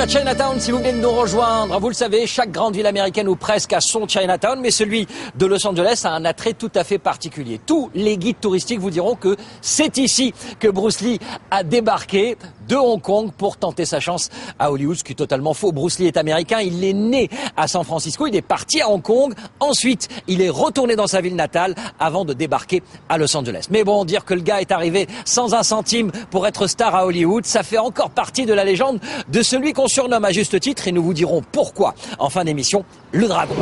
à Chinatown si vous venez de nous rejoindre. Vous le savez, chaque grande ville américaine ou presque a son Chinatown, mais celui de Los Angeles a un attrait tout à fait particulier. Tous les guides touristiques vous diront que c'est ici que Bruce Lee a débarqué de Hong Kong pour tenter sa chance à Hollywood, ce qui est totalement faux. Bruce Lee est américain, il est né à San Francisco, il est parti à Hong Kong, ensuite il est retourné dans sa ville natale avant de débarquer à Los Angeles. Mais bon, dire que le gars est arrivé sans un centime pour être star à Hollywood, ça fait encore partie de la légende de celui qu'on surnomme à juste titre, et nous vous dirons pourquoi en fin d'émission, le dragon.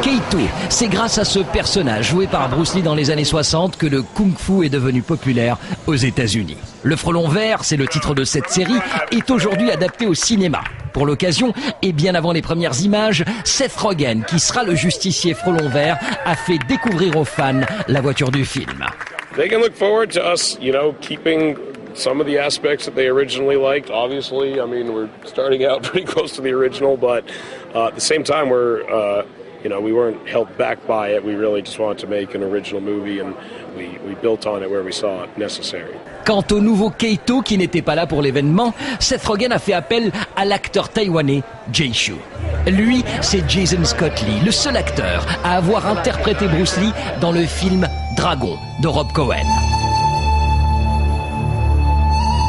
Kaito, c'est grâce à ce personnage joué par Bruce Lee dans les années 60 que le kung-fu est devenu populaire aux États-Unis. Le Frelon Vert, c'est le titre de cette série, est aujourd'hui adapté au cinéma. Pour l'occasion, et bien avant les premières images, Seth Rogen, qui sera le justicier Frelon Vert, a fait découvrir aux fans la voiture du film. They can look forward to us, keeping some of the aspects that they originally liked. Obviously, I mean, we're starting out pretty close to the original, but at the same time, we weren't held back by it. We really just wanted to make an original movie, and we built on it where we saw it necessary. Quant au nouveau Kaito, qui n'était pas là pour l'événement, Seth Rogen a fait appel à l'acteur taïwanais Jay Chou. Lui, c'est Jason Scott Lee, le seul acteur à avoir interprété Bruce Lee dans le film Dragon de Rob Cohen.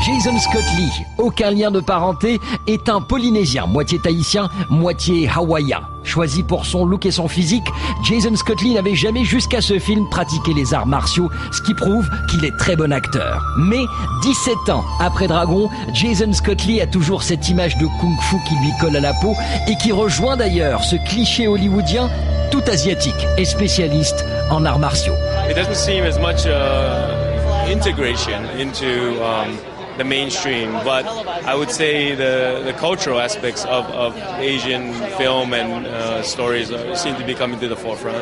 Jason Scott Lee, aucun lien de parenté, est un Polynésien, moitié tahitien, moitié hawaïen. Choisi pour son look et son physique, Jason Scott Lee n'avait jamais jusqu'à ce film pratiqué les arts martiaux, ce qui prouve qu'il est très bon acteur. Mais 17 ans après Dragon, Jason Scott Lee a toujours cette image de kung-fu qui lui colle à la peau et qui rejoint d'ailleurs ce cliché hollywoodien tout asiatique et spécialiste en arts martiaux. It doesn't seem as much integration into the mainstream, but I would say the cultural aspects of Asian film and stories seem to be coming to the forefront.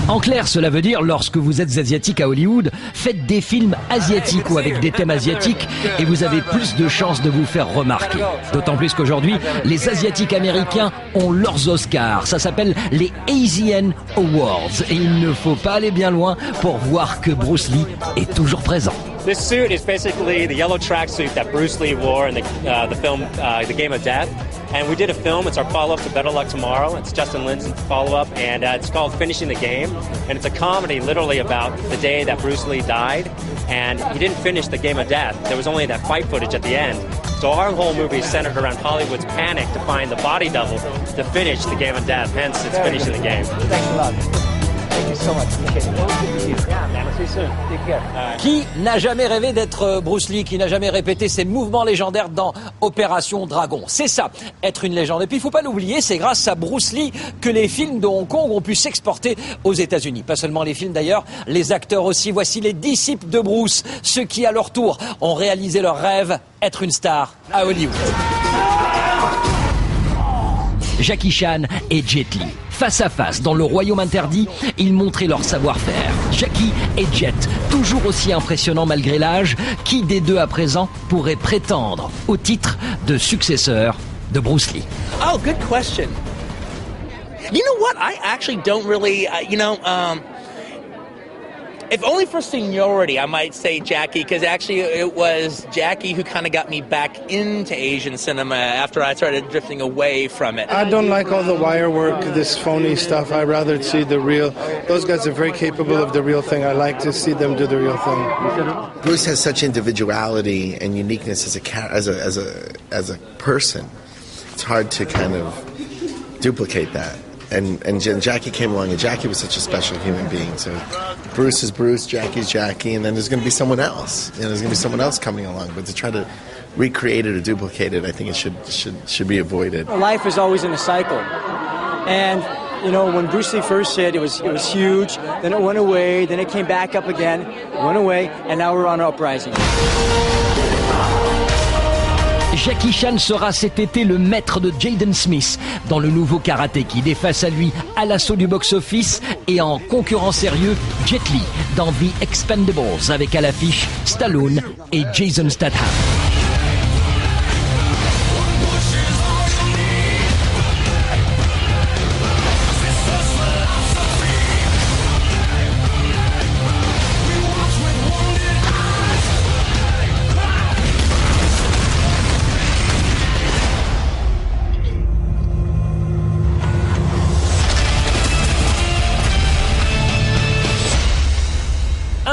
En clair, cela veut dire, lorsque vous êtes asiatique à Hollywood, faites des films asiatiques ou avec des thèmes asiatiques et vous avez plus de chances de vous faire remarquer. D'autant plus qu'aujourd'hui, les Asiatiques américains ont leurs Oscars. Ça s'appelle les Asian Awards. Et il ne faut pas aller bien loin pour voir que Bruce Lee est toujours présent. This suit is basically the yellow tracksuit that Bruce Lee wore in the film The Game of Death. And we did a film, it's our follow-up to Better Luck Tomorrow. It's Justin Lin's follow-up, and it's called Finishing the Game. And it's a comedy literally about the day that Bruce Lee died. And he didn't finish the Game of Death. There was only that fight footage at the end. So our whole movie is centered around Hollywood's panic to find the body double to finish the Game of Death. Hence, it's Finishing the Game. Thanks a lot. Thank you so much. Qui n'a jamais rêvé d'être Bruce Lee, qui n'a jamais répété ses mouvements légendaires dans Opération Dragon? C'est ça, être une légende. Et puis il ne faut pas l'oublier, c'est grâce à Bruce Lee que les films de Hong Kong ont pu s'exporter aux États-Unis. Pas seulement les films d'ailleurs, les acteurs aussi. Voici les disciples de Bruce, ceux qui à leur tour ont réalisé leur rêve, être une star à Hollywood. Jackie Chan et Jet Li. Face à face, dans le royaume interdit, ils montraient leur savoir-faire. Jackie et Jet, toujours aussi impressionnants malgré l'âge, qui des deux à présent pourrait prétendre au titre de successeur de Bruce Lee? Oh, good question. You know what? I actually don't really, if only for seniority, I might say Jackie, because actually it was Jackie who kind of got me back into Asian cinema after I started drifting away from it. I don't like all the wire work, this phony stuff. I'd rather see the real. Those guys are very capable of the real thing. I like to see them do the real thing. Bruce has such individuality and uniqueness as a person. It's hard to kind of duplicate that. And Jackie came along, and Jackie was such a special human being. So Bruce is Bruce, Jackie's Jackie, and then there's going to be someone else. There's going to be someone else coming along. But to try to recreate it or duplicate it, I think it should be avoided. Life is always in a cycle, and when Bruce Lee first hit, it was huge. Then it went away. Then it came back up again, went away, and now we're on an uprising. Jackie Chan sera cet été le maître de Jaden Smith dans le nouveau Karate Kid, et face à lui, à l'assaut du box-office et en concurrent sérieux, Jet Li dans The Expendables avec à l'affiche Stallone et Jason Statham.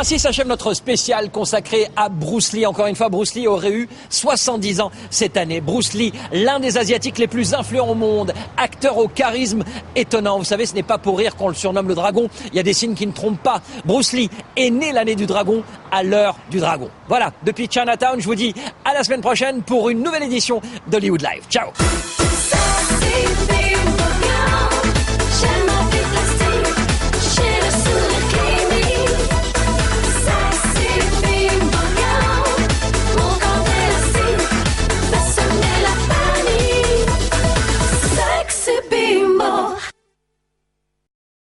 Ainsi s'achève notre spécial consacré à Bruce Lee. Encore une fois, Bruce Lee aurait eu 70 ans cette année. Bruce Lee, l'un des Asiatiques les plus influents au monde, acteur au charisme étonnant. Vous savez, ce n'est pas pour rire qu'on le surnomme le dragon. Il y a des signes qui ne trompent pas. Bruce Lee est né l'année du dragon, à l'heure du dragon. Voilà, depuis Chinatown, je vous dis à la semaine prochaine pour une nouvelle édition d'Hollywood Live. Ciao!